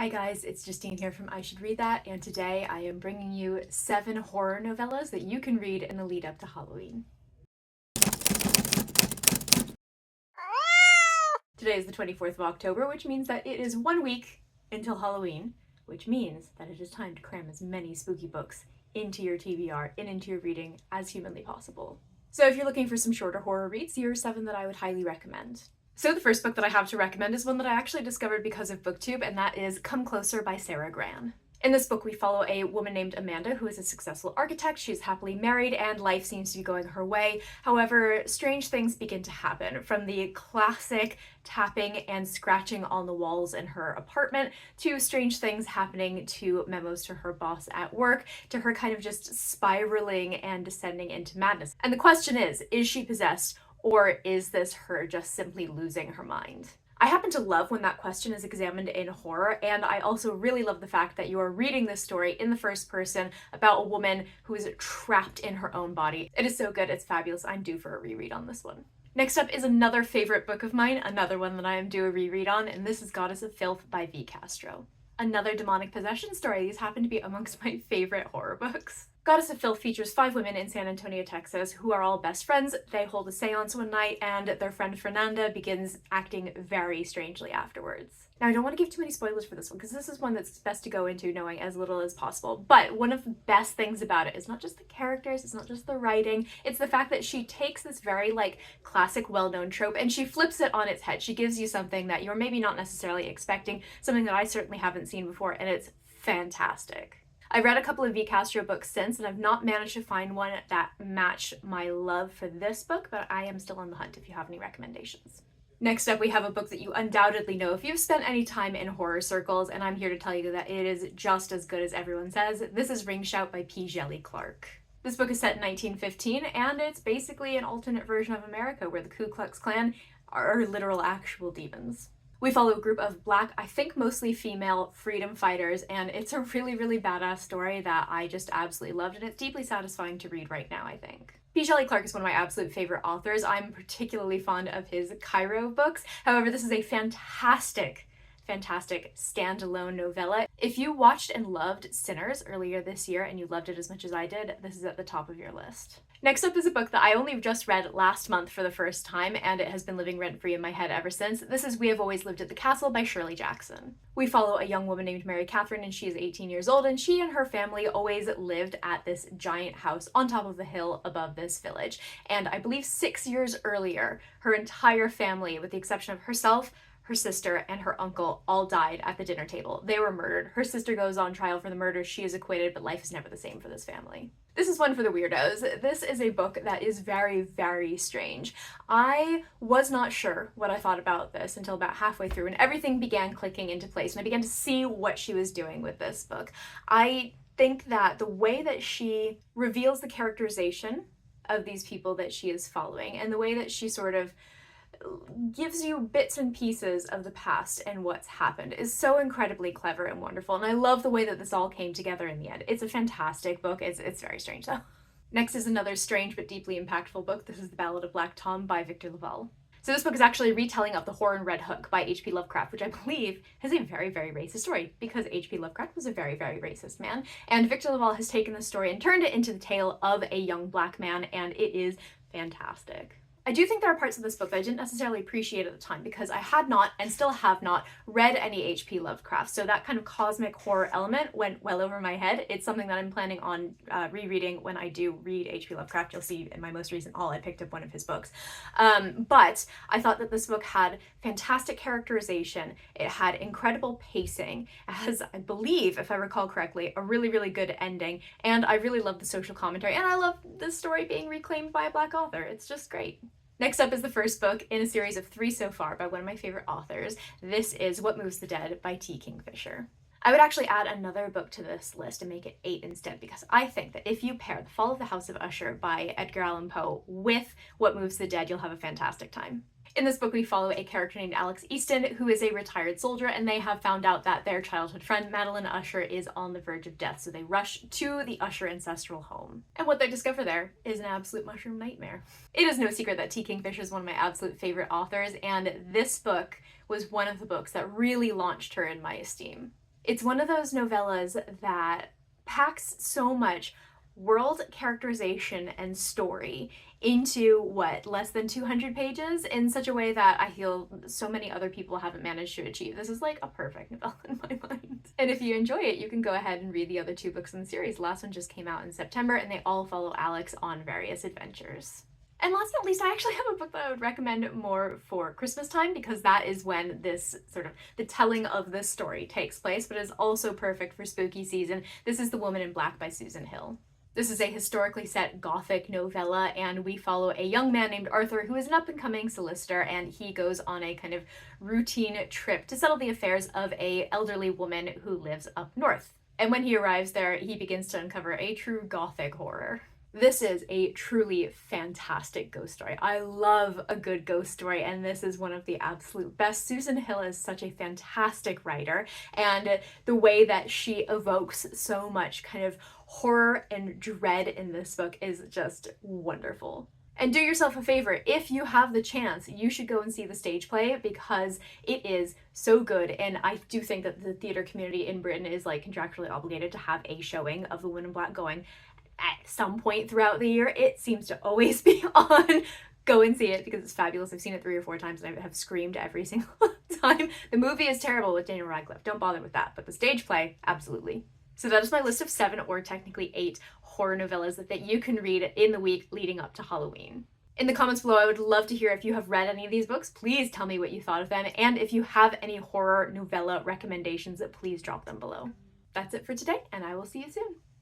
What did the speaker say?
Hi guys, it's Justine here from I Should Read That, and today I am bringing you 7 horror novellas that you can read in the lead up to Halloween. Today is the 24th of October, which means that it is 1 week until Halloween, which means that it is time to cram as many spooky books into your TBR and into your reading as humanly possible. So if you're looking for some shorter horror reads, here are 7 that I would highly recommend. So the first book that I have to recommend is one that I actually discovered because of BookTube, and that is Come Closer by Sarah Gran. In this book, we follow a woman named Amanda who is a successful architect. She's happily married and life seems to be going her way. However, strange things begin to happen, from the classic tapping and scratching on the walls in her apartment to strange things happening to memos to her boss at work, to her kind of just spiraling and descending into madness. And the question is she possessed, or is this her just simply losing her mind? I happen to love when that question is examined in horror, and I also really love the fact that you are reading this story in the first person about a woman who is trapped in her own body. It is so good, it's fabulous. I'm due for a reread on this one. Next up is another favorite book of mine, another one that I am due a reread on, and this is Goddess of Filth by V. Castro. Another demonic possession story. These happen to be amongst my favorite horror books. Goddess of Filth features 5 women in San Antonio, Texas, who are all best friends. They hold a seance one night, and their friend Fernanda begins acting very strangely afterwards. Now, I don't want to give too many spoilers for this one, because this is one that's best to go into knowing as little as possible, but one of the best things about it is not just the characters, it's not just the writing, it's the fact that she takes this very, classic, well-known trope, and she flips it on its head. She gives you something that you're maybe not necessarily expecting, something that I certainly haven't seen before, and it's fantastic. I've read a couple of V. Castro books since, and I've not managed to find one that matched my love for this book, but I am still on the hunt if you have any recommendations. Next up, we have a book that you undoubtedly know if you've spent any time in horror circles, and I'm here to tell you that it is just as good as everyone says. This is Ring Shout by P. Djeli Clark. This book is set in 1915, and it's basically an alternate version of America where the Ku Klux Klan are literal actual demons. We follow a group of Black, I think mostly female, freedom fighters, and it's a really, really badass story that I just absolutely loved, and it's deeply satisfying to read right now, I think. P. Djeli Clark is one of my absolute favorite authors. I'm particularly fond of his Cairo books. However, this is a fantastic standalone novella. If you watched and loved Sinners earlier this year and you loved it as much as I did, this is at the top of your list. Next up is a book that I only just read last month for the first time, and it has been living rent-free in my head ever since. This is We Have Always Lived at the Castle by Shirley Jackson. We follow a young woman named Mary Catherine, and she is 18 years old, and she and her family always lived at this giant house on top of the hill above this village. And I believe 6 years earlier, her entire family, with the exception of herself, her sister, and her uncle all died at the dinner table. They were murdered. Her sister goes on trial for the murder. She is acquitted, but life is never the same for this family. This is one for the weirdos. This is a book that is very, very strange. I was not sure what I thought about this until about halfway through, and everything began clicking into place, and I began to see what she was doing with this book. I think that the way that she reveals the characterization of these people that she is following, and the way that she sort of gives you bits and pieces of the past and what's happened is so incredibly clever and wonderful, and I love the way that this all came together in the end. It's a fantastic book. It's very strange though. Next is another strange but deeply impactful book. This is The Ballad of Black Tom by Victor LaValle. So this book is actually a retelling of The Horror in Red Hook by H.P. Lovecraft, which I believe is a very, very racist story, because H.P. Lovecraft was a very, very racist man, and Victor LaValle has taken this story and turned it into the tale of a young black man, and it is fantastic. I do think there are parts of this book that I didn't necessarily appreciate at the time, because I had not, and still have not, read any H.P. Lovecraft, so that kind of cosmic horror element went well over my head. It's something that I'm planning on rereading when I do read H.P. Lovecraft. You'll see in my most recent haul I picked up one of his books. But I thought that this book had fantastic characterization, it had incredible pacing, it has, I believe, if I recall correctly, a really, really good ending, and I really love the social commentary, and I love this story being reclaimed by a Black author. It's just great. Next up is the first book in a series of 3 so far by one of my favorite authors. This is What Moves the Dead by T. Kingfisher. I would actually add another book to this list and make it 8 instead, because I think that if you pair The Fall of the House of Usher by Edgar Allan Poe with What Moves the Dead, you'll have a fantastic time. In this book, we follow a character named Alex Easton, who is a retired soldier, and they have found out that their childhood friend, Madeline Usher, is on the verge of death, so they rush to the Usher ancestral home. And what they discover there is an absolute mushroom nightmare. It is no secret that T. Kingfisher is one of my absolute favorite authors, and this book was one of the books that really launched her in my esteem. It's one of those novellas that packs so much world characterization and story into less than 200 pages in such a way that I feel so many other people haven't managed to achieve. This is like a perfect novella in my mind. And if you enjoy it, you can go ahead and read the other 2 books in the series. The last one just came out in September, and they all follow Alex on various adventures. And last but not least, I actually have a book that I would recommend more for Christmas time, because that is when this sort of the telling of this story takes place, but is also perfect for spooky season. This is The Woman in Black by Susan Hill. This is a historically set Gothic novella, and we follow a young man named Arthur who is an up-and-coming solicitor, and he goes on a kind of routine trip to settle the affairs of an elderly woman who lives up north. And when he arrives there, he begins to uncover a true Gothic horror. This is a truly fantastic ghost story. I love a good ghost story, and this is one of the absolute best. Susan Hill is such a fantastic writer, and the way that she evokes so much kind of horror and dread in this book is just wonderful. And do yourself a favor, if you have the chance, you should go and see the stage play, because it is so good. And I do think that the theater community in Britain is like contractually obligated to have a showing of The Woman in Black going at some point throughout the year. It seems to always be on. Go and see it, because it's fabulous. I've seen it 3 or 4 times and I have screamed every single time. The movie is terrible with Daniel Radcliffe. Don't bother with that. But the stage play, absolutely. So that is my list of 7, or technically 8, horror novellas that you can read in the week leading up to Halloween. In the comments below, I would love to hear if you have read any of these books. Please tell me what you thought of them. And if you have any horror novella recommendations, please drop them below. That's it for today, and I will see you soon.